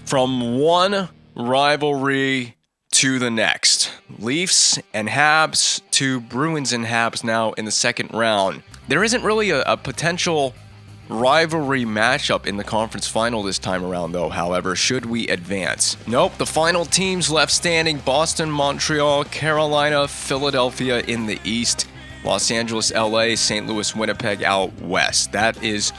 From one rivalry to the next. Leafs and Habs to Bruins and Habs now in the second round. There isn't really a potential rivalry matchup in the conference final this time around though, however, should we advance. Nope, the final teams left standing: Boston, Montreal, Carolina, Philadelphia in the East, Los Angeles, LA, St. Louis, Winnipeg out west. That is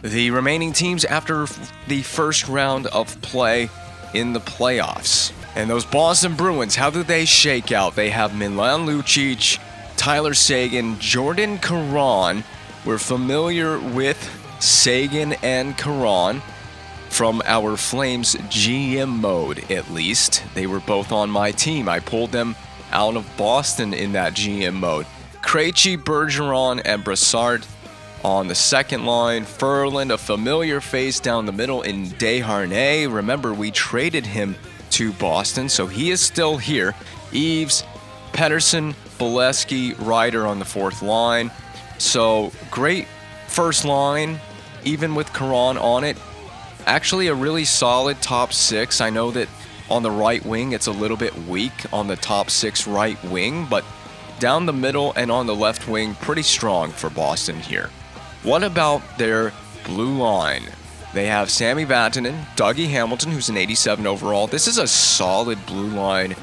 the remaining teams after the first round of play in the playoffs. And those Boston Bruins, how do they shake out? They have Milan Lucic, Tyler Seguin, Jordan Caron. We're familiar with Seguin and Caron from our Flames GM mode, at least. They were both on my team. I pulled them out of Boston in that GM mode. Krejci, Bergeron, and Brassard on the second line. Ferland, a familiar face down the middle in Desharnais. Remember, we traded him to Boston, so he is still here. Eves, Pettersson, Bolesky, Ryder on the fourth line. So great first line, even with Caron on it. Actually a really solid top six. I know that on the right wing it's a little bit weak on the top six right wing, but down the middle and on the left wing, pretty strong for Boston here. What about their blue line? They have Sami Vatanen, Dougie Hamilton, who's an 87 overall. This is a solid blue line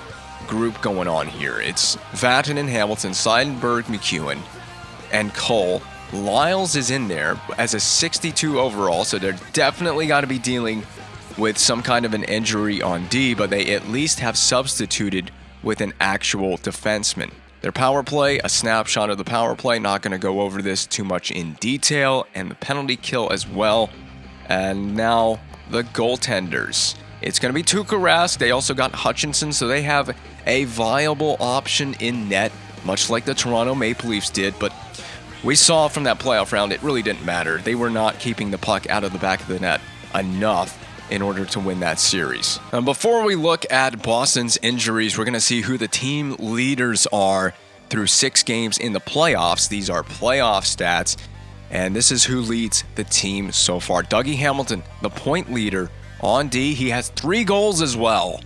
group going on here. It's Vatanen, Hamilton, Seidenberg, McEwen, and Cole. Lyles is in there as a 62 overall, so they're definitely got to be dealing with some kind of an injury on D, but they at least have substituted with an actual defenseman. Their power play, a snapshot of the power play, not going to go over this too much in detail, and the penalty kill as well. And now the goaltenders. It's going to be Tuukka Rask. They also got Hutchinson, so they have a viable option in net, much like the Toronto Maple Leafs did, but we saw from that playoff round it really didn't matter. They were not keeping the puck out of the back of the net enough in order to win that series. Now, before we look at Boston's injuries, we're going to see who the team leaders are through 6 games in the playoffs. These are playoff stats, and this is who leads the team so far. Dougie Hamilton, the point leader on D. He has 3 goals as well.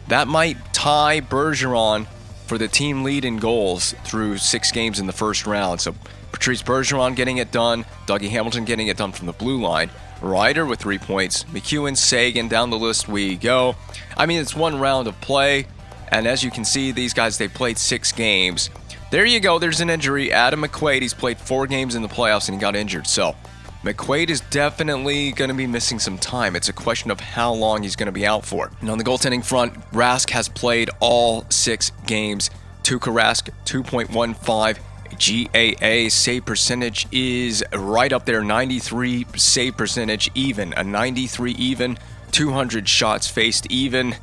That might tie Bergeron for the team lead in goals through 6 games in the first round. So Patrice Bergeron getting it done, Dougie Hamilton getting it done from the blue line. Ryder with 3 points, McEwen, Seguin, down the list we go. I mean, it's one round of play, and as you can see, these guys, they played 6 games. There you go, there's an injury. Adam McQuaid, he's played 4 games in the playoffs and he got injured. So McQuaid is definitely going to be missing some time. It's a question of how long he's going to be out for. And on the goaltending front, Rask has played all 6 games. Tuukka Rask, 2.15 GAA. Save percentage is right up there, 93 save percentage even, a 93 even, 200 shots faced even,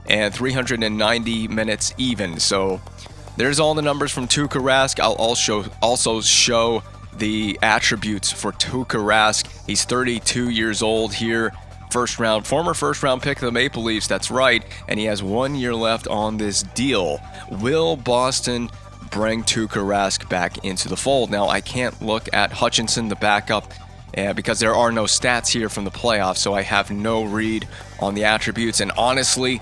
and 390 minutes even. So there's all the numbers from Tuukka Rask. I'll also show the attributes for Tuukka Rask. He's 32 years old here. Former first round pick of the Maple Leafs, that's right, and he has 1 year left on this deal. Will Boston bring Tuukka Rask back into the fold? Now, I can't look at Hutchinson, the backup, because there are no stats here from the playoffs, so I have no read on the attributes, and honestly,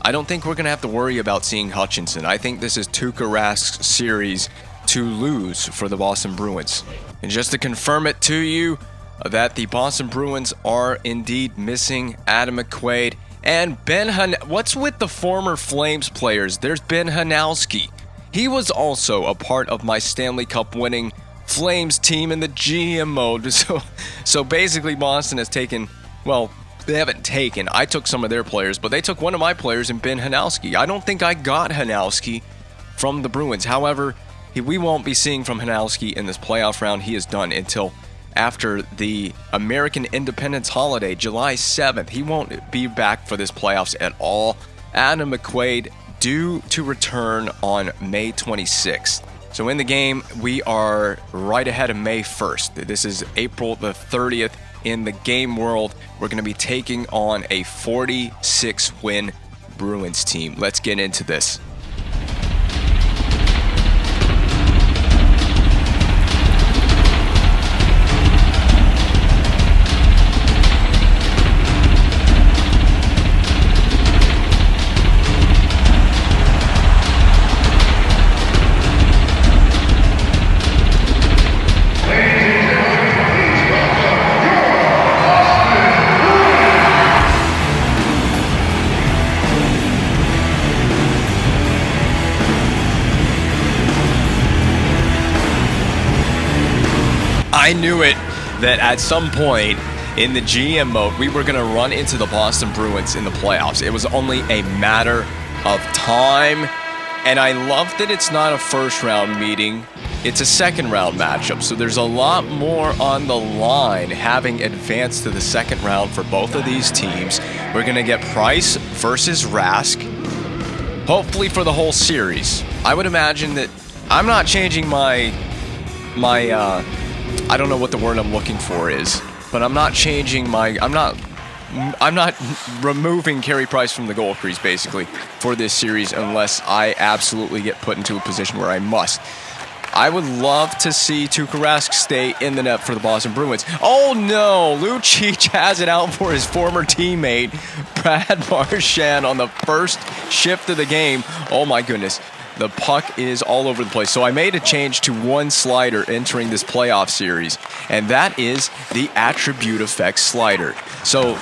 I don't think we're going to have to worry about seeing Hutchinson. I think this is Tuukka Rask's series to lose for the Boston Bruins. And just to confirm it to you, that the Boston Bruins are indeed missing Adam McQuaid and what's with the former Flames players? There's Ben Hanowski. He was also a part of my Stanley Cup winning Flames team in the GM mode. So basically Boston has taken, well, they haven't taken, I took some of their players, but they took one of my players in Ben Hanowski. I don't think I got Hanowski from the Bruins. However, we won't be seeing from Hanowski in this playoff round. He is done until after the American Independence holiday, July 7th. He won't be back for this playoffs at all. Adam McQuaid due to return on May 26th. So in the game, we are right ahead of May 1st. This is April the 30th. In the game world, we're going to be taking on a 46-win Bruins team. Let's get into this. I knew it, that at some point in the GM mode, we were going to run into the Boston Bruins in the playoffs. It was only a matter of time. And I love that it's not a first-round meeting. It's a second-round matchup. So there's a lot more on the line having advanced to the second round for both of these teams. We're going to get Price versus Rask, hopefully for the whole series. I would imagine that I'm not changing my I don't know what the word I'm looking for is, but I'm not changing my, I'm not removing Carey Price from the goal crease, basically, for this series unless I absolutely get put into a position where I must. I would love to see Tuukka Rask stay in the net for the Boston Bruins. Oh no, Lucic has it out for his former teammate, Brad Marchand, on the first shift of the game. Oh my goodness. The puck is all over the place. So I made a change to one slider entering this playoff series, and that is the Attribute Effects slider. So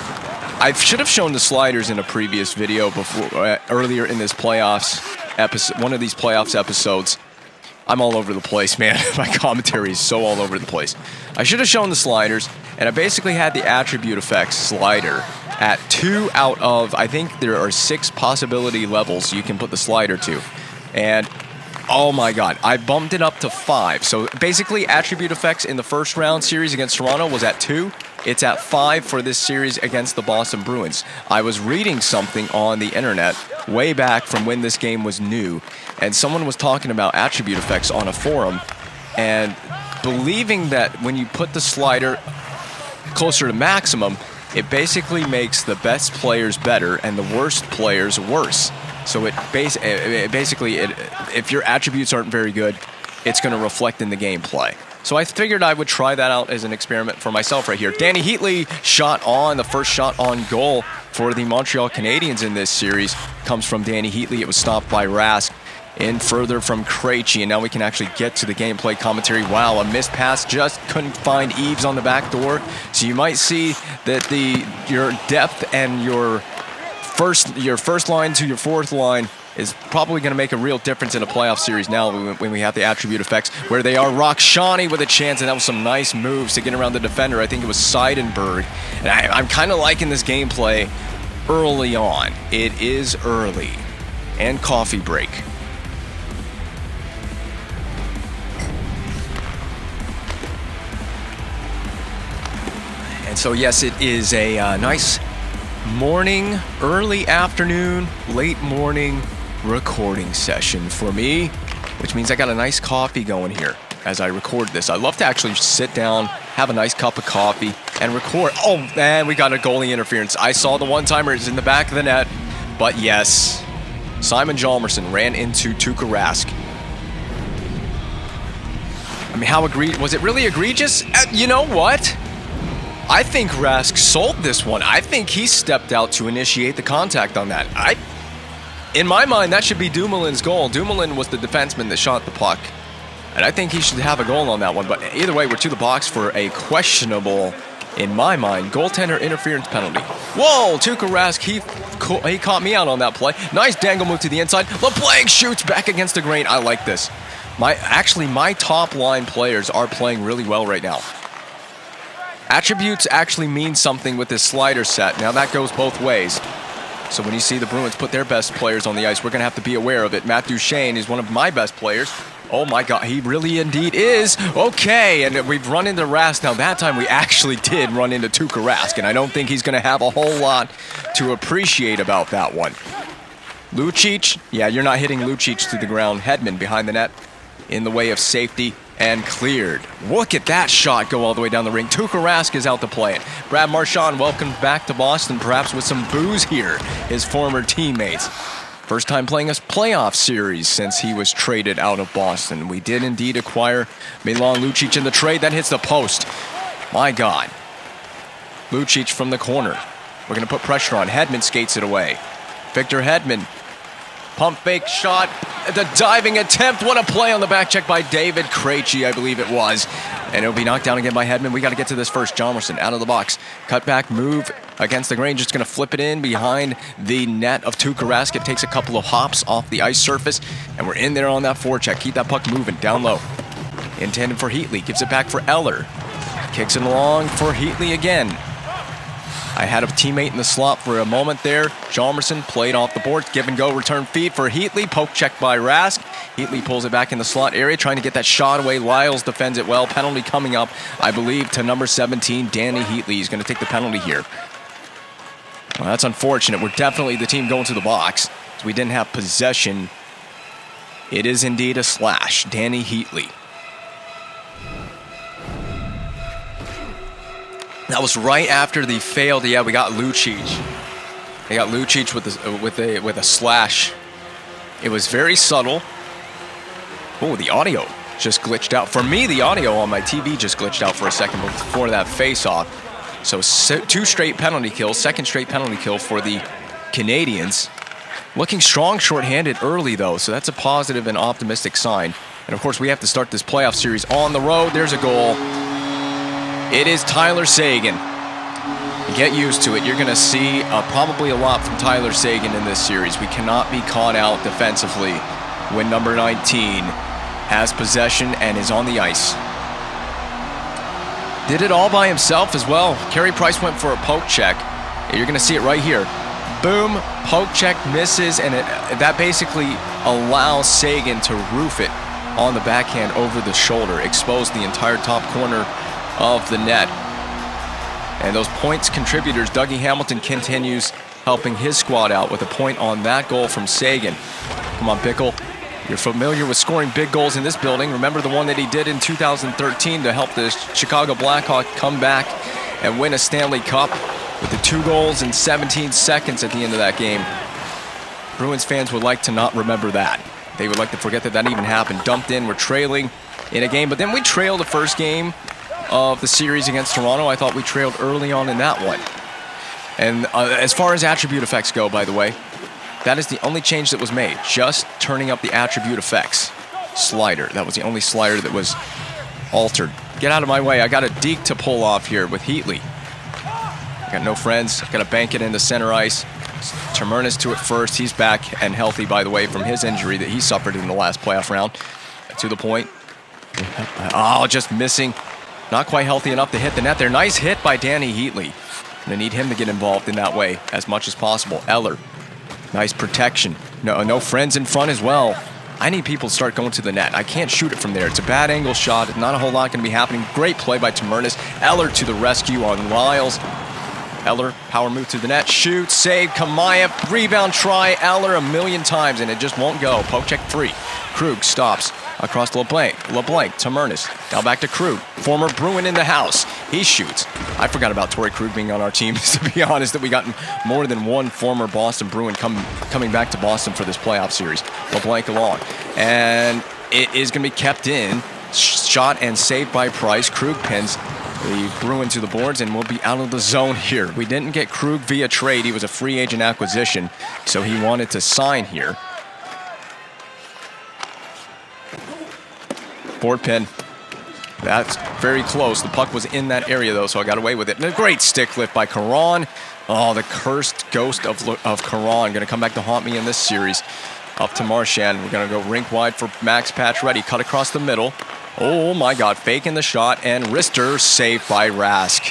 I should have shown the sliders in a previous video before, earlier in this playoffs episode, one of these playoffs episodes. I'm all over the place, man. My commentary is so all over the place. I should have shown the sliders, and I basically had the Attribute Effects slider at 2 out of, I think there are 6 possibility levels you can put the slider to. And, oh my god, I bumped it up to 5. So basically, Attribute Effects in the first round series against Toronto was at 2. It's at 5 for this series against the Boston Bruins. I was reading something on the internet way back from when this game was new, and someone was talking about Attribute Effects on a forum, and believing that when you put the slider closer to maximum, it basically makes the best players better and the worst players worse. So basically, if your attributes aren't very good, it's going to reflect in the gameplay. So I figured I would try that out as an experiment for myself right here. Danny Heatley shot on, the first shot on goal for the Montreal Canadiens in this series comes from Danny Heatley. It was stopped by Rask. In further from Krejci, and now we can actually get to the gameplay commentary. Wow, a missed pass, just couldn't find Eves on the back door. So you might see that your depth and your first line to your fourth line is probably going to make a real difference in a playoff series now when we have the Attribute Effects, where they are Rakshani with a chance, and that was some nice moves to get around the defender. I think it was Seidenberg. And I'm kind of liking this gameplay early on. It is early. And coffee break. And so, yes, it is a nice morning, early afternoon, late morning recording session for me, which means I got a nice coffee going here as I record this. I love to actually sit down, have a nice cup of coffee, and record. Oh, man, we got a goalie interference. I saw the one-timer is in the back of the net, but yes, Simon Hjalmarsson ran into Tuukka Rask. I mean, how egregious? Was it really egregious? You know what? I think Rask sold this one. I think he stepped out to initiate the contact on that. In my mind, that should be Dumoulin's goal. Dumoulin was the defenseman that shot the puck, and I think he should have a goal on that one. But either way, we're to the box for a questionable, in my mind, goaltender interference penalty. Whoa, Tuukka Rask, he caught me out on that play. Nice dangle move to the inside. LeBlanc shoots back against the grain. I like this. My top line players are playing really well right now. Attributes actually mean something with this slider set. Now that goes both ways. So when you see the Bruins put their best players on the ice, we're going to have to be aware of it. Matt Duchene is one of my best players. Oh my god, he really indeed is. Okay, and we've run into Rask. Now that time we actually did run into Tuukka Rask, and I don't think he's going to have a whole lot to appreciate about that one. Lucic, yeah, you're not hitting Lucic to the ground. Hedman behind the net in the way of safety. And cleared. Look at that shot go all the way down the ring. Tuukka Rask is out to play it. Brad Marchand welcome back to Boston, perhaps with some booze here, his former teammates. First time playing a playoff series since he was traded out of Boston. We did indeed acquire Milan Lucic in the trade. That hits the post. My God. Lucic from the corner. We're going to put pressure on. Hedman skates it away. Victor Hedman. Pump fake shot. The diving attempt. What a play on the back check by David Krejci, I believe it was. And it'll be knocked down again by Hedman. We got to get to this first. Hjalmarsson out of the box. Cut back move against the grain. Just going to flip it in behind the net of Tuukka Rask. It takes a couple of hops off the ice surface. And we're in there on that forecheck. Keep that puck moving down low. Intended for Heatley. Gives it back for Eller. Kicks it along for Heatley again. I had a teammate in the slot for a moment there. Hjalmarsson played off the board. Give and go return feed for Heatley. Poke check by Rask. Heatley pulls it back in the slot area, trying to get that shot away. Lyles defends it well. Penalty coming up, I believe, to number 17, Danny Heatley. He's going to take the penalty here. Well, that's unfortunate. We're definitely the team going to the box. So we didn't have possession. It is indeed a slash. Danny Heatley. That was right after the failed. Yeah, we got Lucic. They got Lucic with a slash. It was very subtle. Oh, the audio just glitched out. For me, the audio on my TV just glitched out for a second before that face-off. So 2 straight penalty kills, second straight penalty kill for the Canadiens. Looking strong shorthanded early, though, so that's a positive and optimistic sign. And, of course, we have to start this playoff series on the road. There's a goal. It is Tyler Seguin. Get used to it. You're going to see probably a lot from Tyler Seguin in this series. We cannot be caught out defensively when number 19 has possession and is on the ice. Did it all by himself as well. Carey Price went for a poke check. You're going to see it right here. Boom, poke check misses, and that basically allows Seguin to roof it on the backhand over the shoulder, expose the entire top corner of the net. And those points contributors, Dougie Hamilton continues helping his squad out with a point on that goal from Seguin. Come on, Bickle. You're familiar with scoring big goals in this building. Remember the one that he did in 2013 to help the Chicago Blackhawks come back and win a Stanley Cup with the 2 goals in 17 seconds at the end of that game. Bruins fans would like to not remember that. They would like to forget that that even happened. Dumped in, we're trailing in a game, but then we trailed the first game of the series against Toronto. I thought we trailed early on in that one. And as far as attribute effects go, by the way, that is the only change that was made. Just turning up the attribute effects slider. That was the only slider that was altered. Get out of my way. I got a deke to pull off here with Heatley. I got no friends. Got to bank it into center ice. Termernis to it first. He's back and healthy, by the way, from his injury that he suffered in the last playoff round. To the point. Oh, just missing. Not quite healthy enough to hit the net there. Nice hit by Danny Heatley. Gonna need him to get involved in that way as much as possible. Eller. Nice protection. No friends in front as well. I need people to start going to the net. I can't shoot it from there. It's a bad angle shot. Not a whole lot going to be happening. Great play by Termernis. Eller to the rescue on Lyles. Eller, power move to the net. Shoot, save, Kamayev. Rebound try. Eller a million times, and it just won't go. Poke check 3. Krug stops across LeBlanc. Termernis. Now back to Krug. Former Bruin in the house. He shoots. I forgot about Torrey Krug being on our team, to be honest, that we got more than one former Boston Bruin coming back to Boston for this playoff series. LeBlanc along. And it is going to be kept in. Shot and saved by Price. Krug pins the Bruin to the boards and will be out of the zone here. We didn't get Krug via trade. He was a free agent acquisition, so he wanted to sign here. Board pin. That's very close. The puck was in that area, though, so I got away with it. And a great stick lift by Caron. Oh, the cursed ghost of Caron. Going to come back to haunt me in this series. Up to Marchand. We're going to go rink wide for Max Pacioretty. Cut across the middle. Oh, my God. Faking the shot. And wrister saved by Rask.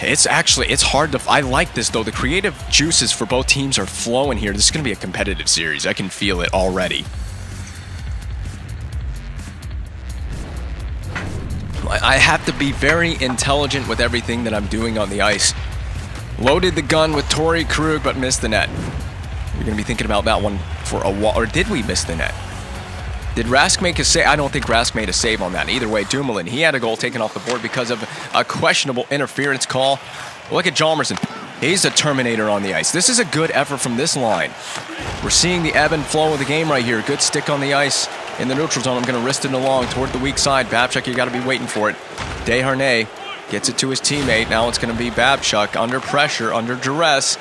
It's hard to... I like this, though. The creative juices for both teams are flowing here. This is going to be a competitive series. I can feel it already. I have to be very intelligent with everything that I'm doing on the ice. Loaded the gun with Torrey Krug, but missed the net. You're going to be thinking about that one for a while. Or did we miss the net? Did Rask make a save? I don't think Rask made a save on that. Either way, Dumoulin, he had a goal taken off the board because of a questionable interference call. Look at Hjalmarsson. He's a Terminator on the ice. This is a good effort from this line. We're seeing the ebb and flow of the game right here. Good stick on the ice in the neutral zone. I'm going to wrist it along toward the weak side. Babchuk, you got to be waiting for it. Desharnais gets it to his teammate. Now it's going to be Babchuk under pressure, under duress.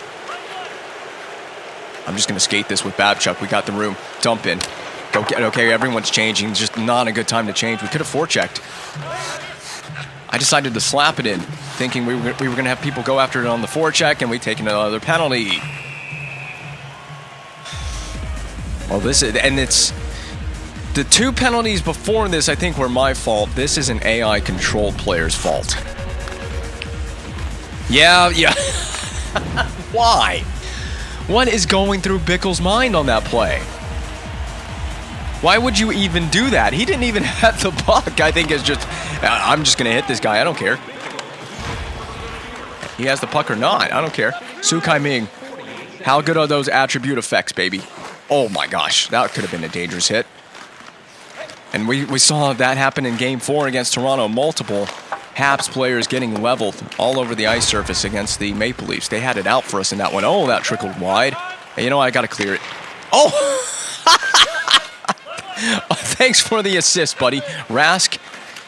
I'm just going to skate this with Babchuk. We got the room. Dump in. Go get it. Okay, everyone's changing. Just not a good time to change. We could have forechecked. I decided to slap it in, thinking we were going to have people go after it on the forecheck, and we take another penalty. Well, The 2 penalties before this, I think, were my fault. This is an AI-controlled player's fault. Yeah. Why? What is going through Bickle's mind on that play? Why would you even do that? He didn't even have the puck. I think it's just, I'm just going to hit this guy. I don't care. He has the puck or not. I don't care. Su Kai-Ming. How good are those attribute effects, baby? Oh my gosh. That could have been a dangerous hit. And we saw that happen in Game 4 against Toronto. Multiple Habs players getting leveled all over the ice surface against the Maple Leafs. They had it out for us in that one. Oh, that trickled wide. And you know what? I got to clear it. Oh! Thanks for the assist, buddy. Rask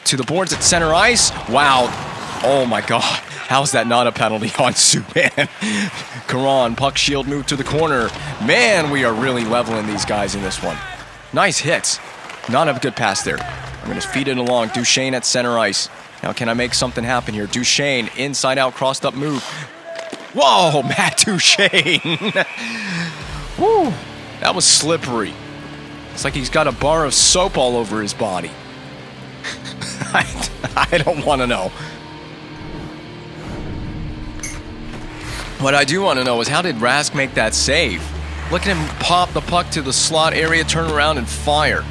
to the boards at center ice. Wow. Oh, my God. How's that not a penalty on Subban? Caron, puck shield move to the corner. Man, we are really leveling these guys in this one. Nice hits. Not a good pass there. I'm going to feed it along. Duchesne at center ice. Now, can I make something happen here? Duchesne, inside out, crossed up move. Whoa, Matt Duchesne. Woo, that was slippery. It's like he's got a bar of soap all over his body. I don't want to know. What I do want to know is, how did Rask make that save? Look at him pop the puck to the slot area, turn around, and fire.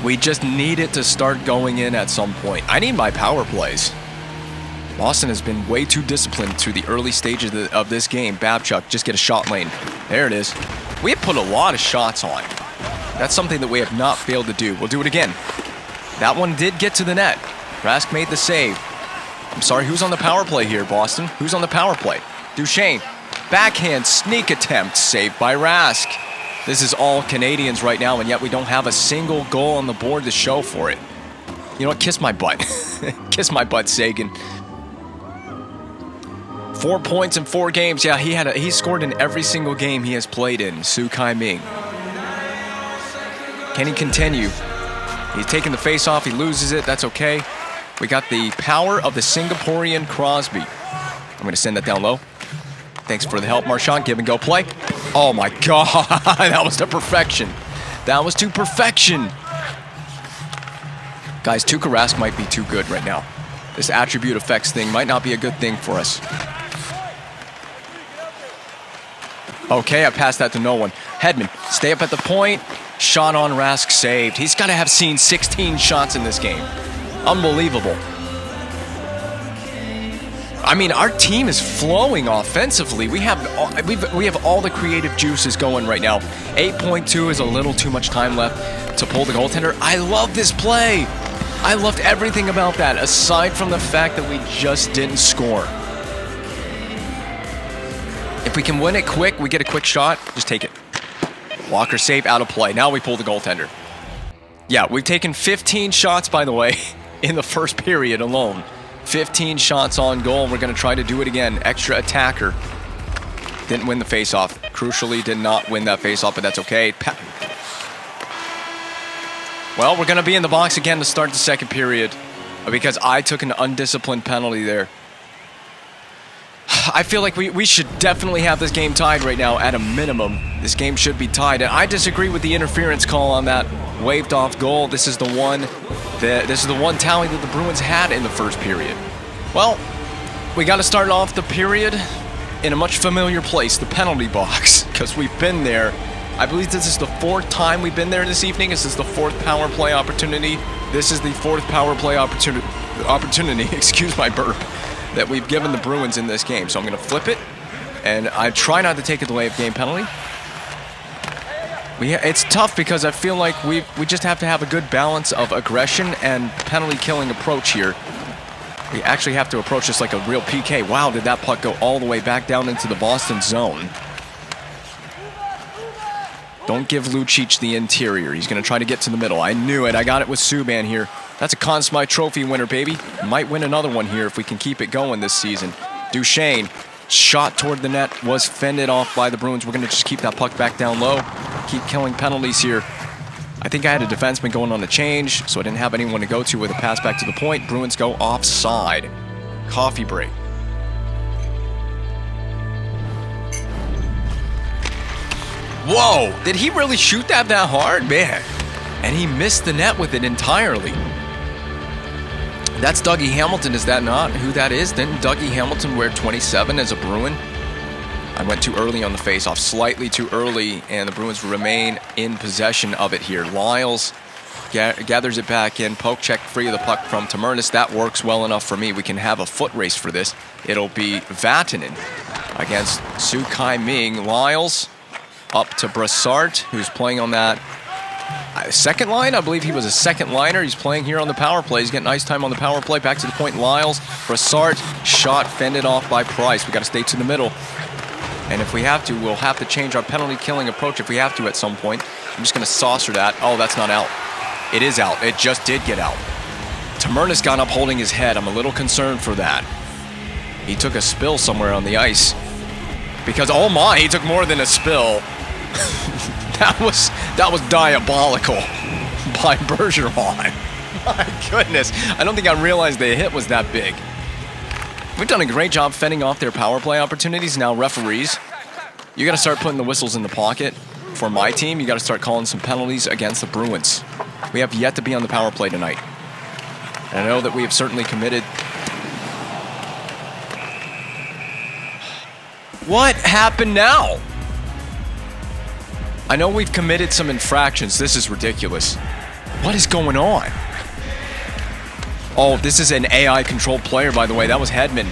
We just need it to start going in at some point. I need my power plays. Boston has been way too disciplined through the early stages of this game. Babchuk, just get a shot lane. There it is. We have put a lot of shots on. That's something that we have not failed to do. We'll do it again. That one did get to the net. Rask made the save. I'm sorry, who's on the power play here, Boston? Who's on the power play? Duchesne. Backhand sneak attempt, saved by Rask. This is all Canadiens right now, and yet we don't have a single goal on the board to show for it. You know what? Kiss my butt. Kiss my butt, Sagan. 4 points in 4 games. Yeah, he scored in every single game he has played in. Su Kai-Ming. Can he continue? He's taking the face off. He loses it. That's okay. We got the power of the Singaporean Crosby. I'm going to send that down low. Thanks for the help, Marchand. Give and go play. Oh my God, that was to perfection. That was to perfection. Guys, Tuukka Rask might be too good right now. This attribute effects thing might not be a good thing for us. Okay, I passed that to no one. Hedman, stay up at the point. Shot on Rask saved. He's got to have seen 16 shots in this game. Unbelievable. I mean, our team is flowing offensively. We have all the creative juices going right now. 8.2 is a little too much time left to pull the goaltender. I love this play. I loved everything about that, aside from the fact that we just didn't score. If we can win it quick, we get a quick shot, just take it. Walker save, out of play. Now we pull the goaltender. Yeah, we've taken 15 shots, by the way, in the first period alone. 15 shots on goal. We're going to try to do it again. Extra attacker. Didn't win the faceoff. Crucially, did not win that faceoff, but that's okay. Well, we're going to be in the box again to start the second period because I took an undisciplined penalty there. I feel like we should definitely have this game tied right now at a minimum. This game should be tied. And I disagree with the interference call on that waved off goal. This is the one tally that the Bruins had in the first period. Well, we got to start off the period in a much familiar place, the penalty box, because we've been there. I believe this is the 4th time we've been there this evening. This is the 4th power play opportunity. This is the 4th power play opportunity, excuse my burp, that we've given the Bruins in this game. So I'm going to flip it, and I try not to take a delay of game penalty. It's tough because I feel like we just have to have a good balance of aggression and penalty killing approach here. We actually have to approach this like a real PK. Wow, did that puck go all the way back down into the Boston zone. Don't give Lucic the interior. He's going to try to get to the middle. I knew it. I got it with Subban here. That's a Conn Smythe Trophy winner, baby. Might win another one here if we can keep it going this season. Duchesne, shot toward the net, was fended off by the Bruins. We're going to just keep that puck back down low. Keep killing penalties here. I think I had a defenseman going on a change, so I didn't have anyone to go to with a pass back to the point. Bruins go offside. Coffee break. Whoa, did he really shoot that hard? Man. And he missed the net with it entirely. That's Dougie Hamilton, is that not who that is? Didn't Dougie Hamilton wear 27 as a Bruin? I went too early on the faceoff, slightly too early, and the Bruins remain in possession of it here. Lyles gathers it back in, poke check free of the puck from Tamernis. That works well enough for me. We can have a foot race for this. It'll be Vatanen against Su Kai Ming. Lyles up to Brassard, who's playing on that second line. I believe he was a second liner. He's playing here on the power play. He's getting ice time on the power play. Back to the point, Lyles. Brassard, shot fended off by Price. We got to stay to the middle. And if we have to, we'll have to change our penalty killing approach if we have to at some point. I'm just going to saucer that. Oh, that's not out. It is out. It just did get out. Tamernis got up holding his head. I'm a little concerned for that. He took a spill somewhere on the ice. Because, oh my, he took more than a spill. That was diabolical by Bergeron. My goodness. I don't think I realized the hit was that big. We've done a great job fending off their power play opportunities. Now, referees, you got to start putting the whistles in the pocket. For my team, you got to start calling some penalties against the Bruins. We have yet to be on the power play tonight. And I know that we have certainly committed. What happened now? I know we've committed some infractions. This is ridiculous. What is going on? Oh, this is an AI-controlled player, by the way. That was Hedman.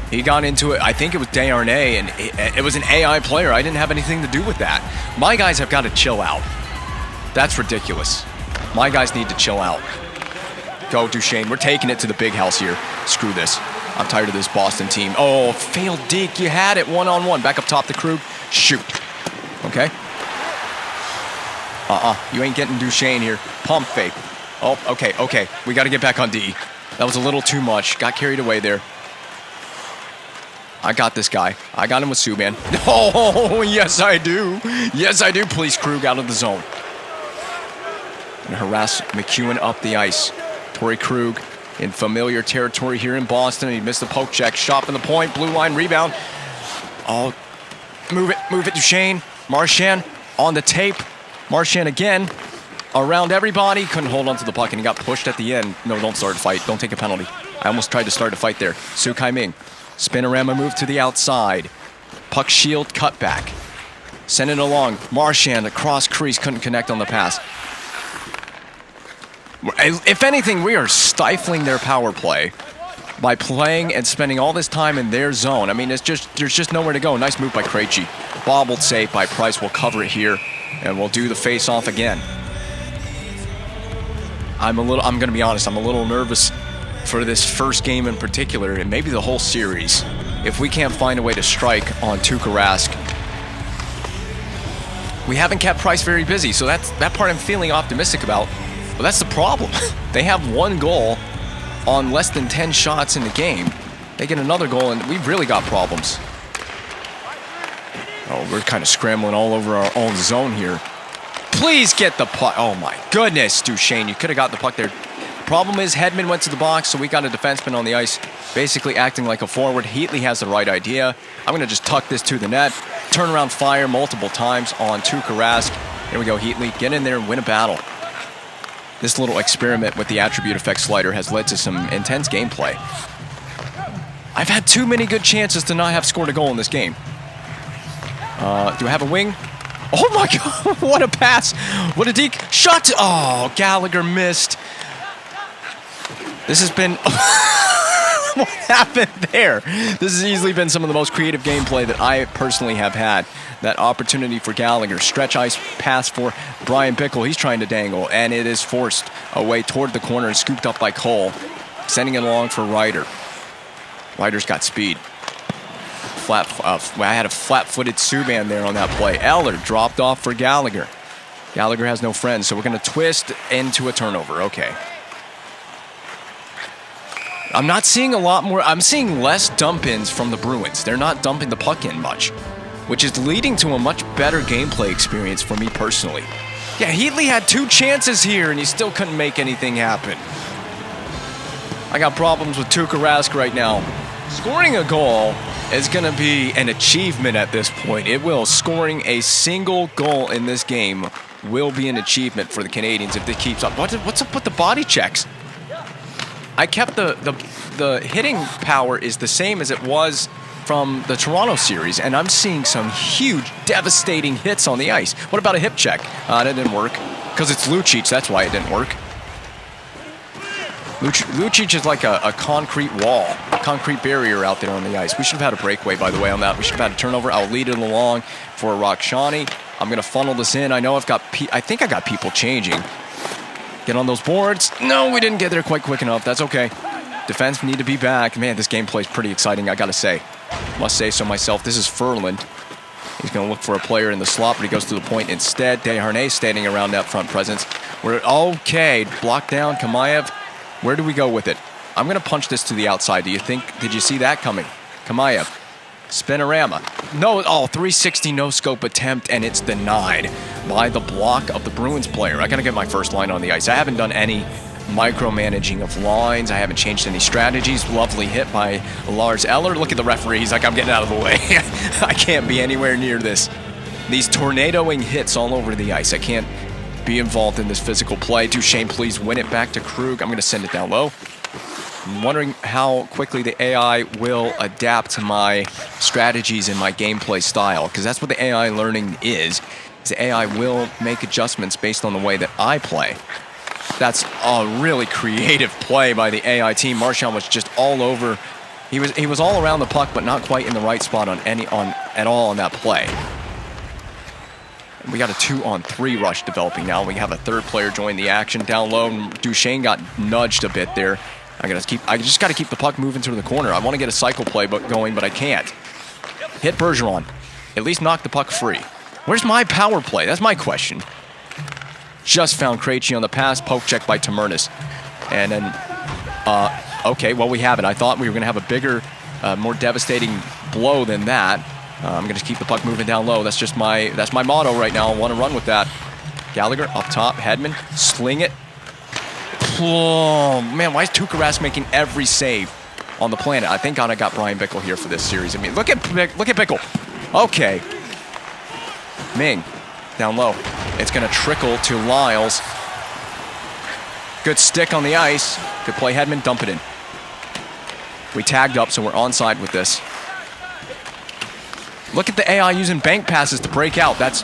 He got into it. I think it was Desharnais, and it was an AI player. I didn't have anything to do with that. My guys have got to chill out. That's ridiculous. My guys need to chill out. Go, Duchesne. We're taking it to the big house here. Screw this. I'm tired of this Boston team. Oh, failed deke. You had it one-on-one. Back up top to Krug. Shoot. Okay. You ain't getting Duchesne here. Pump fake. Oh, okay. We got to get back on D. That was a little too much. Got carried away there. I got this guy. I got him with Subban. Oh, yes, I do. Yes, I do. Please, Krug out of the zone. And harass McEwen up the ice. Torrey Krug in familiar territory here in Boston. He missed the poke check. Shot from the point. Blue line rebound. Oh, move it, Duchesne. Marchand on the tape. Marchand again. Around everybody. Couldn't hold on to the puck, and he got pushed at the end. No, don't start a fight. Don't take a penalty. I almost tried to start a fight there. Su Kai Ming. Spinorama move to the outside. Puck shield, cutback. Send it along. Marchand across crease. Couldn't connect on the pass. If anything, we are stifling their power play by playing and spending all this time in their zone. I mean, there's just nowhere to go. Nice move by Krejci. Bobbled save by Price. We'll cover it here, and we'll do the face-off again. I'm going to be honest, I'm a little nervous for this first game in particular, and maybe the whole series, if we can't find a way to strike on Tuukka Rask. We haven't kept Price very busy, so that part I'm feeling optimistic about. But that's the problem. They have one goal on less than 10 shots in the game. They get another goal, and we've really got problems. Oh, we're kind of scrambling all over our own zone here. Please get the puck. Oh, my goodness, Duchesne. You could have got the puck there. The problem is Hedman went to the box, so we got a defenseman on the ice basically acting like a forward. Heatley has the right idea. I'm going to just tuck this to the net. Turn around fire multiple times on Tuukka Rask. Here we go, Heatley. Get in there and win a battle. This little experiment with the attribute effect slider has led to some intense gameplay. I've had too many good chances to not have scored a goal in this game. Do I have a wing? Oh my God, what a pass. What a deke. Shot. Oh, Gallagher missed. This has been... What happened there? This has easily been some of the most creative gameplay that I personally have had. That opportunity for Gallagher. Stretch ice pass for Brian Bickle. He's trying to dangle, and it is forced away toward the corner and scooped up by Cole. Sending it along for Ryder. Ryder's got speed. I had a flat-footed Subban there on that play. Eller dropped off for Gallagher. Gallagher has no friends, so we're going to twist into a turnover. Okay. I'm not seeing a lot more. I'm seeing less dump-ins from the Bruins. They're not dumping the puck in much, which is leading to a much better gameplay experience for me personally. Yeah, Heatley had 2 chances here, and he still couldn't make anything happen. I got problems with Tuukka Rask right now. Scoring a goal is going to be an achievement at this point. It will. Scoring a single goal in this game will be an achievement for the Canadiens if it keeps up. What's up with the body checks? I kept the hitting power is the same as it was from the Toronto series, and I'm seeing some huge, devastating hits on the ice. What about a hip check? That didn't work. Because it's Lucic, that's why it didn't work. Lucic is like a concrete wall, a concrete barrier out there on the ice. We should have had a breakaway, by the way, on that. We should have had a turnover. I'll lead it along for Rakshani. I'm going to funnel this in. I know I think I got people changing. Get on those boards. No, we didn't get there quite quick enough. That's okay. Defense need to be back. Man, this gameplay is pretty exciting, I got to say. Must say so myself. This is Ferland. He's going to look for a player in the slot, but he goes to the point instead. Desharnais standing around that front presence. We're okay. Blocked down. Kamayev. Where do we go with it? I'm going to punch this to the outside. Did you see that coming? Kamayev. Spinorama. No, 360 no-scope attempt, and it's denied by the block of the Bruins player. I got to get my first line on the ice. I haven't done any micromanaging of lines. I haven't changed any strategies. Lovely hit by Lars Eller. Look at the referee. He's like, I'm getting out of the way. I can't be anywhere near this. These tornadoing hits all over the ice. I can't be involved in this physical play. Duchesne, please win it back to Krug. I'm going to send it down low. I'm wondering how quickly the AI will adapt to my strategies and my gameplay style, because that's what the AI learning is the AI will make adjustments based on the way that I play. That's a really creative play by the AI team. Marchand was just all over. He was all around the puck, but not quite in the right spot at all on that play. We got a 2-on-3 rush developing now. We have a third player join the action down low. Duchesne got nudged a bit there. I just got to keep the puck moving through the corner. I want to get a cycle play going, but I can't. Hit Bergeron. At least knock the puck free. Where's my power play? That's my question. Just found Krejci on the pass. Poke check by Tamernis. And then, okay, well, we have it. I thought we were going to have a bigger, more devastating blow than that. I'm going to keep the puck moving down low. That's my motto right now. I want to run with that. Gallagher up top. Hedman. Sling it. Oh, man, why is Tuukka making every save on the planet? I thank God I got Brian Bickle here for this series. I mean, look at Bickle. Okay. Ming, down low. It's going to trickle to Lyles. Good stick on the ice. Good play, Hedman. Dump it in. We tagged up, so we're onside with this. Look at the AI using bank passes to break out. That's...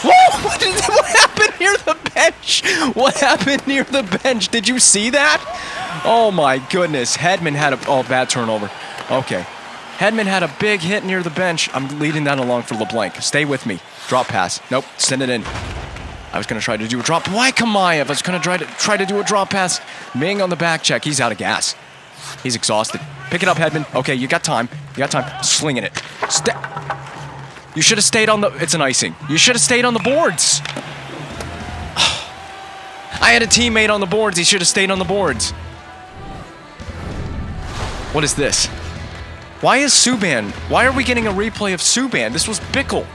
Whoa! What happened near the bench? What happened near the bench? Did you see that? Oh, my goodness. Hedman had a... Oh, bad turnover. Okay. Hedman had a big hit near the bench. I'm leading that along for LeBlanc. Stay with me. Drop pass. Nope. Send it in. I was going to try to do a drop. Why Kamayev? I was going to try to do a drop pass. Ming on the back check. He's out of gas. He's exhausted. Pick it up, Hedman. Okay, you got time. Slinging it. You should have stayed on the... It's an icing. You should have stayed on the boards. I had a teammate on the boards. He should have stayed on the boards. What is this? Why is Subban? Why are we getting a replay of Subban? This was Bickle.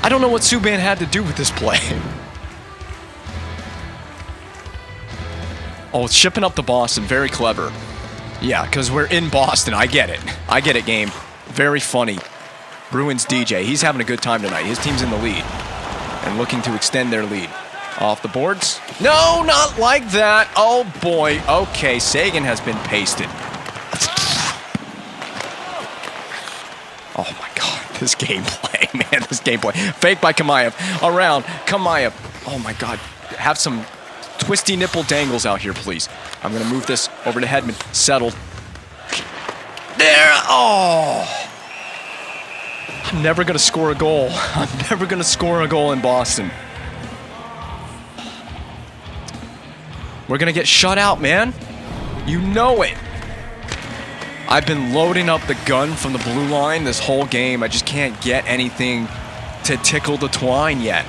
I don't know what Subban had to do with this play. Oh, it's shipping up to Boston. Very clever. Yeah, because we're in Boston. I get it, game. Very funny. Bruins DJ. He's having a good time tonight. His team's in the lead and looking to extend their lead. Off the boards. No, not like that. Oh, boy. Okay, Sagan has been pasted. Oh, my God. This gameplay, man. This gameplay. Fake by Kamayev. Around. Kamayev. Oh, my God. Have some twisty nipple dangles out here, please. I'm going to move this over to Hedman. Settled. There. Oh. I'm never going to score a goal. I'm never going to score a goal in Boston. We're going to get shut out, man. You know it. I've been loading up the gun from the blue line this whole game. I just can't get anything to tickle the twine yet.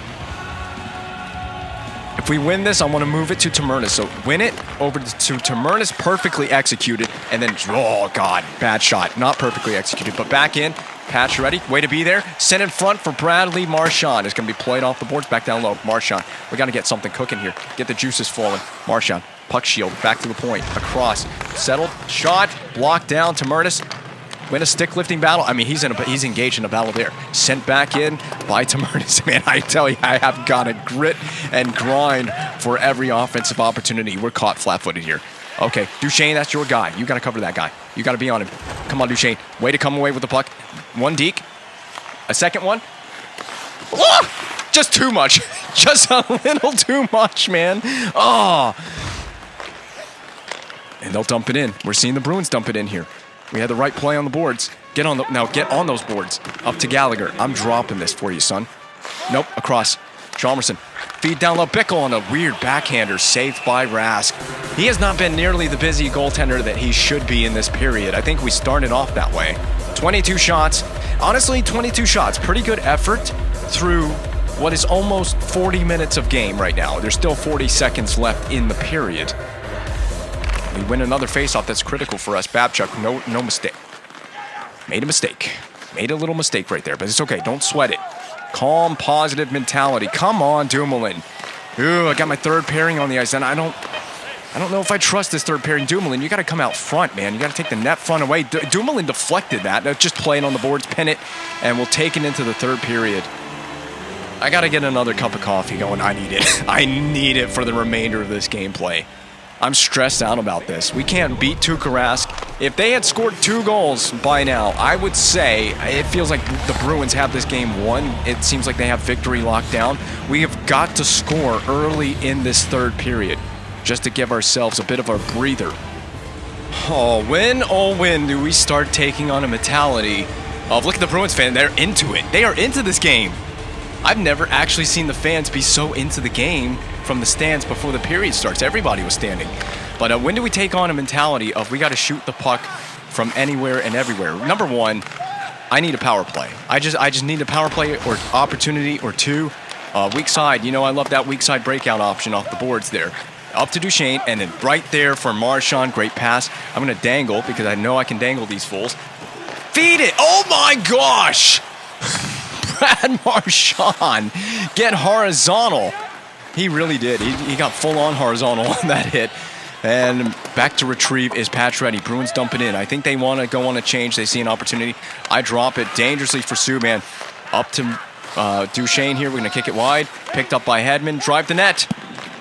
If we win this, I want to move it to Tamernis. So win it over to Tamernis, perfectly executed, and then, oh, God, bad shot. Not perfectly executed, but back in. Patch ready. Way to be there. Sent in front for Bradley Marchand. It's going to be played off the boards. Back down low. Marchand. We got to get something cooking here. Get the juices flowing. Marchand. Puck shield. Back to the point. Across. Settled. Shot. Blocked down. Tamernis. Win a stick lifting battle. I mean, he's engaged in a battle there. Sent back in by Tamurtis. Man, I tell you, I have got to grit and grind for every offensive opportunity. We're caught flat-footed here. Okay, Duchesne, that's your guy. You got to cover that guy. You got to be on him. Come on, Duchesne. Way to come away with the puck. One deke. A second one. Oh, just too much. Just a little too much, man. Oh. And they'll dump it in. We're seeing the Bruins dump it in here. We had the right play on the boards. Get on those boards. Up to Gallagher. I'm dropping this for you, son. Nope, across. Chalmerson. Feed down low. Bickle on a weird backhander. Saved by Rask. He has not been nearly the busy goaltender that he should be in this period. I think we started off that way. 22 shots. Honestly, 22 shots. Pretty good effort through what is almost 40 minutes of game right now. There's still 40 seconds left in the period. We win another faceoff that's critical for us. Babchuk, no mistake. Made a mistake. Made a little mistake right there, but it's okay. Don't sweat it. Calm, positive mentality. Come on, Dumoulin. Ooh, I got my third pairing on the ice, and I don't know if I trust this third pairing. Dumoulin, you got to come out front, man. You got to take the net front away. Dumoulin deflected that. Just playing on the boards, pin it, and we'll take it into the third period. I got to get another cup of coffee going. I need it. I need it for the remainder of this gameplay. I'm stressed out about this. We can't beat Tuukka Rask. If they had scored 2 goals by now, I would say it feels like the Bruins have this game won. It seems like they have victory locked down. We have got to score early in this third period just to give ourselves a bit of a breather. Oh, when do we start taking on a mentality of, look at the Bruins fan, they're into it. They are into this game. I've never actually seen the fans be so into the game from the stands before the period starts. Everybody was standing. But when do we take on a mentality of we got to shoot the puck from anywhere and everywhere? Number one, I need a power play. I just need a power play or opportunity or two. Weak side, I love that weak side breakout option off the boards there. Up to Duchesne, and then right there for Marchand. Great pass. I'm going to dangle because I know I can dangle these fools. Feed it. Oh my gosh. Brad Marchand get horizontal. He really did. He got full-on horizontal on that hit. And back to retrieve is Pacioretty. Bruins dump it in. I think they want to go on a change. They see an opportunity. I drop it dangerously for Subban. Up to Duchesne here. We're going to kick it wide. Picked up by Hedman. Drive the net.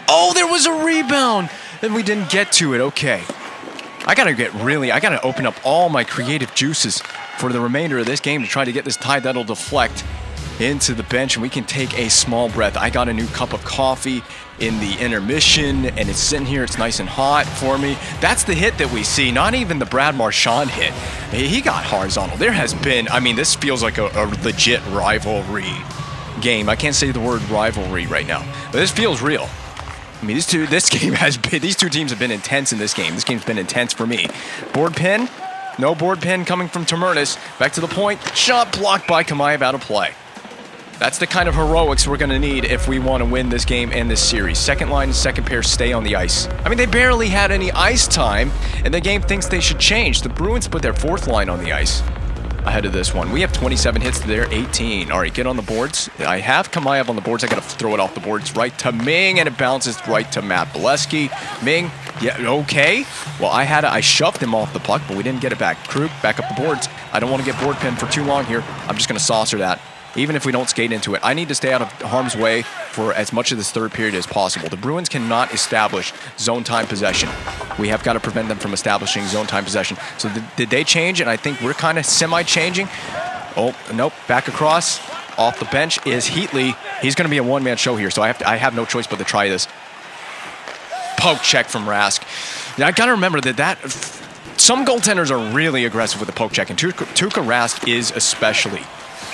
Oh, there was a rebound. And we didn't get to it. Okay. I got to open up all my creative juices for the remainder of this game to try to get this tie that'll deflect into the bench, and we can take a small breath. I got a new cup of coffee in the intermission, and it's sitting here. It's nice and hot for me. That's the hit that we see, not even the Brad Marchand hit. He got horizontal. There has been, this feels like a legit rivalry game. I can't say the word rivalry right now, but this feels real. These two teams have been intense in this game. This game's been intense for me. Board pin. No board pin coming from Tamurtis. Back to the point. Shot blocked by Kamayev, out of play. That's the kind of heroics we're going to need if we want to win this game and this series. Second line and second pair stay on the ice. They barely had any ice time, and the game thinks they should change. The Bruins put their fourth line on the ice ahead of this one. We have 27 hits to their 18. All right, get on the boards. I have Kamayev on the boards. I got to throw it off the boards right to Ming, and it bounces right to Matt Bolesky. Ming, yeah, okay. Well, I shoved him off the puck, but we didn't get it back. Krug, back up the boards. I don't want to get board pinned for too long here. I'm just going to saucer that. Even if we don't skate into it, I need to stay out of harm's way for as much of this third period as possible. The Bruins cannot establish zone time possession. We have got to prevent them from establishing zone time possession. So did they change? And I think we're kind of semi-changing. Oh, nope. Back across. Off the bench is Heatley. He's going to be a one-man show here, so I have no choice but to try this. Poke check from Rask. Now, I got to remember that some goaltenders are really aggressive with the poke check, and Tuukka Rask is especially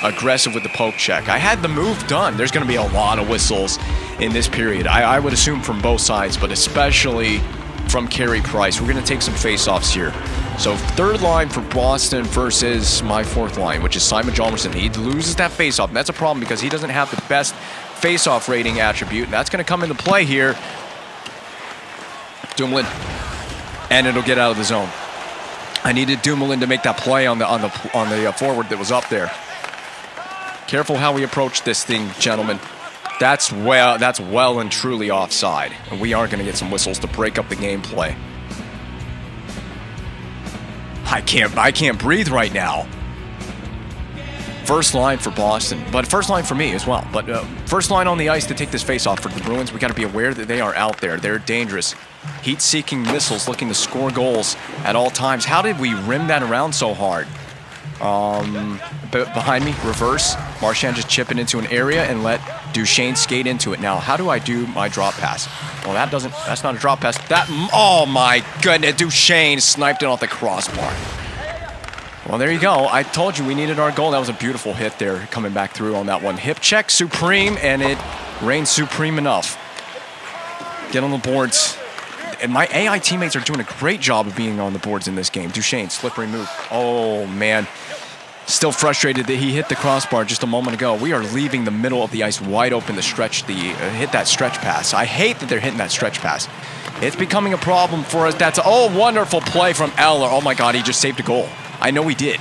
aggressive with the poke check. I had the move done. There's going to be a lot of whistles in this period. I would assume from both sides, but especially from Carey Price. We're going to take some face-offs here. So third line for Boston versus my fourth line, which is Simon Hjalmarsson. He loses that face-off, and that's a problem because he doesn't have the best face-off rating attribute, and that's going to come into play here. Dumoulin, and it'll get out of the zone. I needed Dumoulin to make that play on the forward that was up there. Careful how we approach this thing, gentlemen. That's well and truly offside. And we are going to get some whistles to break up the gameplay. I can't breathe right now. First line for Boston, but first line for me as well. But first line on the ice to take this face-off for the Bruins. We got to be aware that they are out there. They're dangerous. Heat-seeking missiles looking to score goals at all times. How did we rim that around so hard? Behind me, reverse. Marchand just chip it into an area and let Duchesne skate into it. Now, how do I do my drop pass? Well, that's not a drop pass. Oh my goodness, Duchesne sniped it off the crossbar. Well, there you go. I told you we needed our goal. That was a beautiful hit there, coming back through on that one. Hip check, supreme, and it reigned supreme enough. Get on the boards. And my AI teammates are doing a great job of being on the boards in this game. Duchesne, slippery move. Oh, man. Still frustrated that he hit the crossbar just a moment ago. We are leaving the middle of the ice wide open to hit that stretch pass. I hate that they're hitting that stretch pass. It's becoming a problem for us. Wonderful play from Eller. Oh, my God, he just saved a goal. I know he did.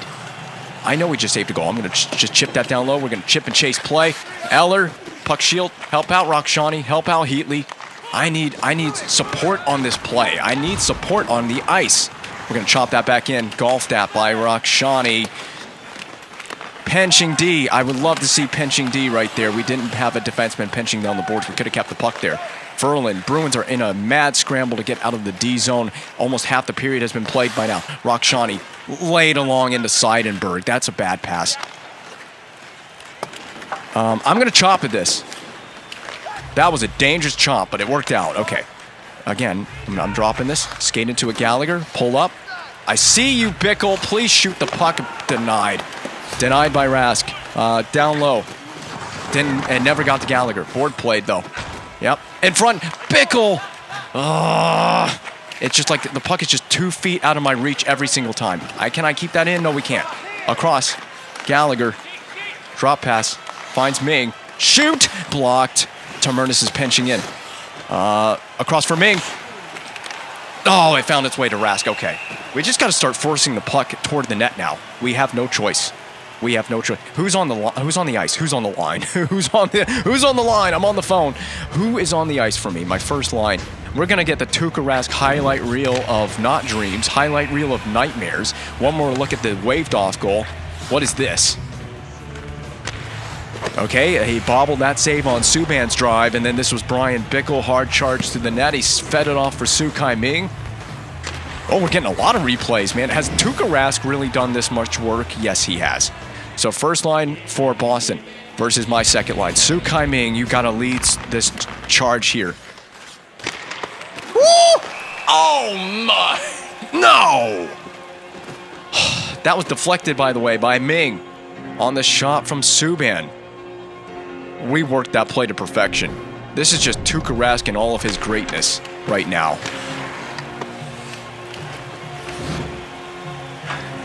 I know he just saved a goal. I'm going to just chip that down low. We're going to chip and chase play. Eller, puck shield, help out Rakshani, help out Heatley. I need support on this play. I need support on the ice. We're going to chop that back in. Golf that by Rakshani. Pinching D. I would love to see pinching D right there. We didn't have a defenseman pinching down the boards. We could have kept the puck there. Ferland, Bruins are in a mad scramble to get out of the D zone. Almost half the period has been played by now. Rakshani laid along into Seidenberg. That's a bad pass. I'm going to chop at this. That was a dangerous chop, but it worked out. Okay. Again, I'm dropping this. Skate into a Gallagher. Pull up. I see you, Bickle. Please shoot the puck. Denied. Denied by Rask. Down low. And never got to Gallagher. Board played, though. Yep. In front. Bickle. It's just like the puck is just 2 feet out of my reach every single time. Can I keep that in? No, we can't. Across. Gallagher. Drop pass. Finds Ming. Shoot. Blocked. Tamernis is pinching in. Across for Ming. Oh, it found its way to Rask. Okay. We just got to start forcing the puck toward the net now. We have no choice. We have no choice. Who's on the ice? Who's on the line? Who's on the line? I'm on the phone. Who is on the ice for me? My first line. We're going to get the Tuukka Rask highlight reel of not dreams, highlight reel of nightmares. One more look at the waved off goal. What is this? Okay, he bobbled that save on Subban's drive, and then this was Brian Bickle, hard charge to the net. He fed it off for Su Kai Ming. Oh, we're getting a lot of replays, man. Has Tuukka Rask really done this much work? Yes, he has. So first line for Boston versus my second line. Su Kai Ming, you got to lead this charge here. Woo! Oh, my. No! That was deflected, by the way, by Ming on the shot from Subban. We worked that play to perfection. This is just Tuukka Rask in all of his greatness right now.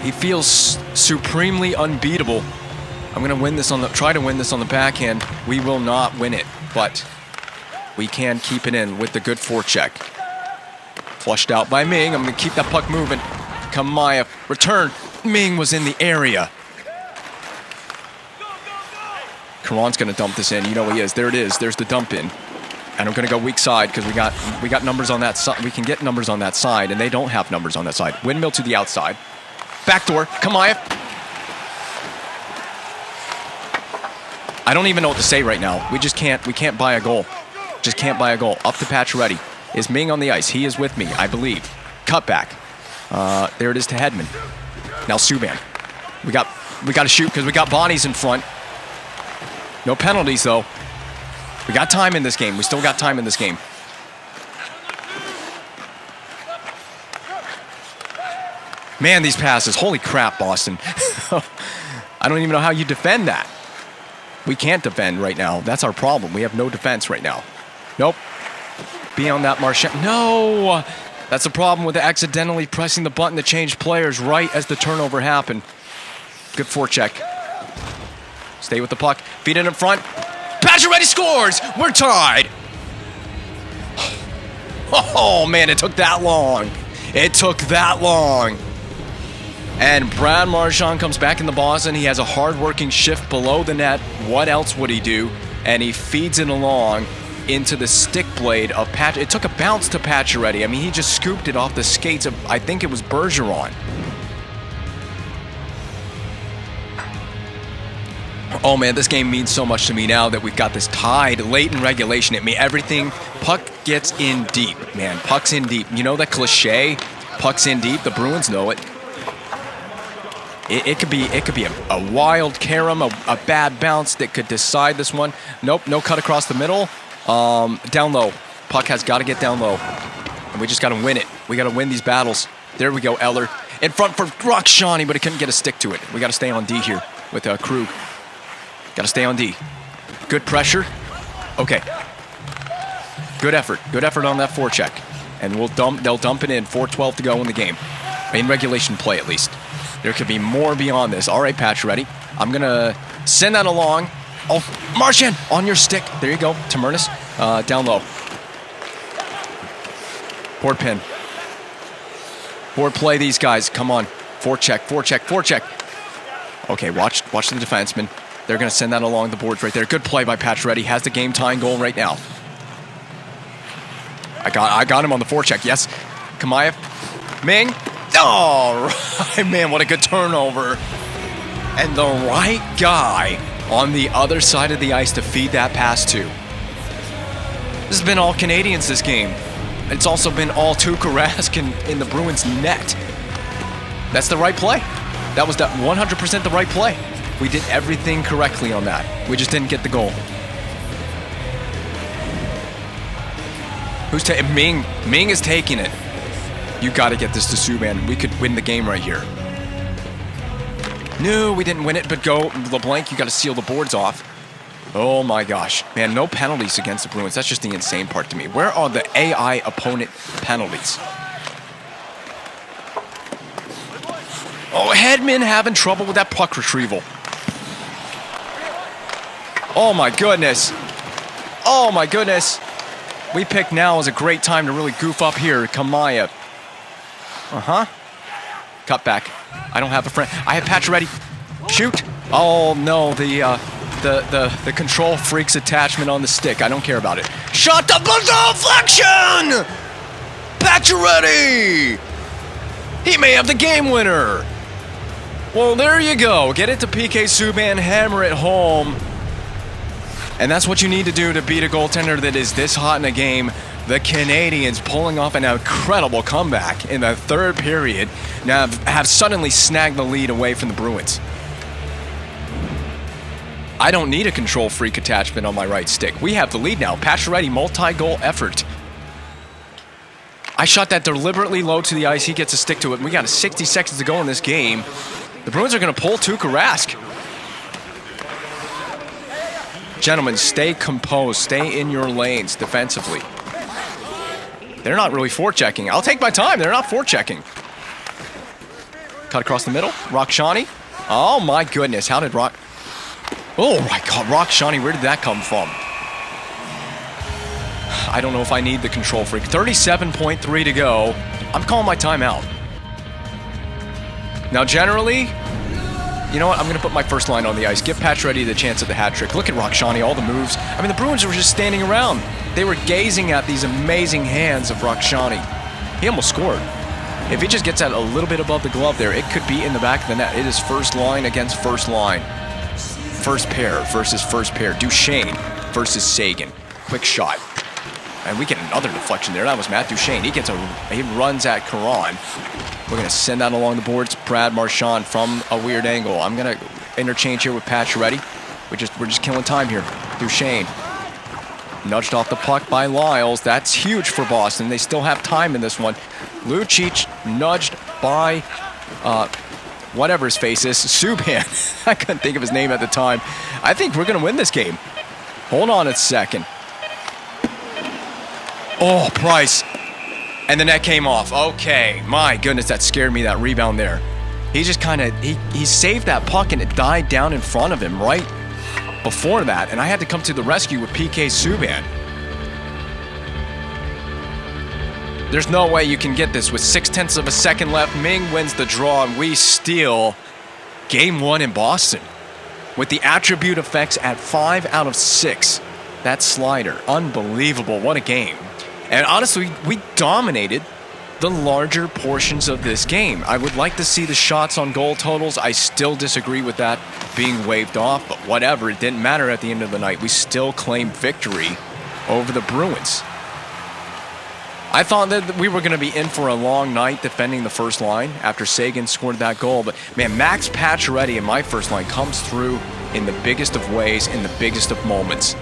He feels supremely unbeatable. I'm going to try to win this on the backhand. We will not win it, but we can keep it in with the good forecheck. Flushed out by Ming. I'm going to keep that puck moving. Kamaya, return. Ming was in the area. Karan's going to dump this in. You know he is. There it is. There's the dump in. And I'm going to go weak side because we got numbers on that side. We can get numbers on that side, and they don't have numbers on that side. Windmill to the outside. Backdoor. Kamaya. I don't even know what to say right now. We can't buy a goal. Just can't buy a goal. Up to Pacioretty. Is Ming on the ice? He is with me, I believe. Cut back. There it is to Hedman. Now Subban. We got to shoot because we got bodies in front. No penalties, though. We got time in this game. We still got time in this game. Man, these passes. Holy crap, Boston. I don't even know how you defend that. We can't defend right now. That's our problem. We have no defense right now. Nope. Be on that Marchand. No! That's the problem with accidentally pressing the button to change players right as the turnover happened. Good forecheck. Stay with the puck. Feed it in front. Pacioretty scores! We're tied! Oh, man, it took that long. It took that long. And Brad Marchand comes back in the Boston. He has a hard-working shift below the net. What else would he do? And he feeds it along into the stick blade of Pat. It took a bounce to Pacioretty. I mean, he just scooped it off the skates of, I think it was Bergeron. Oh man, this game means so much to me now that we've got this tied late in regulation. It means everything. Puck gets in deep, man. Puck's in deep. You know that cliche? Puck's in deep. The Bruins know it. It could be a wild carom, a bad bounce that could decide this one. Nope, no cut across the middle. Down low. Puck has got to get down low. And we just got to win it. We got to win these battles. There we go, Eller. In front for Rockshani, but he couldn't get a stick to it. We got to stay on D here with Krug. Got to stay on D. Good pressure. Okay. Good effort. Good effort on that forecheck. And they'll dump it in. 4:12 to go in the game. In regulation play, at least. There could be more beyond this. All right, Pacioretty. I'm going to send that along. Oh, Marchand, on your stick. There you go. Tamurnis, down low. Board pin. Board play these guys. Come on. Forecheck, forecheck, forecheck. Okay, watch the defenseman. They're going to send that along the boards right there. Good play by Pacioretty. Has the game-tying goal right now. I got him on the forecheck. Yes. Kamayev. Ming. All right, man, what a good turnover. And the right guy on the other side of the ice to feed that pass to. This has been all Canadiens this game. It's also been all Tuukka Rask in the Bruins' net. That's the right play. That was 100% the right play. We did everything correctly on that. We just didn't get the goal. Who's taking? Ming. Ming is taking it. You got to get this to Subban. We could win the game right here. No, we didn't win it, but go. LeBlanc, you got to seal the boards off. Oh my gosh. Man, no penalties against the Bruins. That's just the insane part to me. Where are the AI opponent penalties? Oh, Hedman having trouble with that puck retrieval. Oh my goodness. Oh my goodness. We picked now as a great time to really goof up here. Kamayev. Cut back. I don't have a friend. I have Pacioretty. Shoot. Oh no, the control freaks attachment on the stick. I don't care about it. Shot the deflection! Pacioretty! He may have the game winner. Well, there you go. Get it to PK Subban, hammer it home. And that's what you need to do to beat a goaltender that is this hot in a game. The Canadiens pulling off an incredible comeback in the third period. Now have suddenly snagged the lead away from the Bruins. I don't need a control freak attachment on my right stick. We have the lead now. Pacioretty, multi-goal effort. I shot that deliberately low to the ice. He gets a stick to it. And we got 60 seconds to go in this game. The Bruins are going to pull Tuukka Rask. Gentlemen, stay composed. Stay in your lanes defensively. They're not really forechecking. I'll take my time. They're not forechecking. Cut across the middle. Rockshani. Oh, my goodness. How did Oh, my God. Rockshani, where did that come from? I don't know if I need the control freak. 37.3 to go. I'm calling my timeout. Now, generally, you know what? I'm going to put my first line on the ice. Give Pacioretty the chance at the hat trick. Look at Rockshani, all the moves. I mean, the Bruins were just standing around. They were gazing at these amazing hands of Rockshani. He almost scored. If he just gets that a little bit above the glove there, it could be in the back of the net. It is first line against first line. First pair versus first pair. Duchesne versus Sagan. Quick shot. And we get another deflection there. That was Matt Duchesne. He runs at Caron. We're going to send that along the boards. Brad Marchand from a weird angle. I'm going to interchange here with Pacioretty. We're just killing time here. Duchesne. Nudged off the puck by Lyles. That's huge for Boston. They still have time in this one. Lucic nudged by whatever his face is. Subban. I couldn't think of his name at the time. I think we're going to win this game. Hold on a second. Oh, Price. And the net came off. Okay. My goodness, that scared me, that rebound there. He just kind of, he saved that puck and it died down in front of him right before that. And I had to come to the rescue with PK Subban. There's no way you can get this with 0.6 of a second left. Ming wins the draw and we steal game one in Boston. With the attribute effects at 5 out of 6. That slider, unbelievable. What a game. And honestly, we dominated the larger portions of this game. I would like to see the shots on goal totals. I still disagree with that being waved off, but whatever. It didn't matter at the end of the night. We still claimed victory over the Bruins. I thought that we were going to be in for a long night defending the first line after Sagan scored that goal. But, man, Max Pacioretty in my first line comes through in the biggest of ways, in the biggest of moments.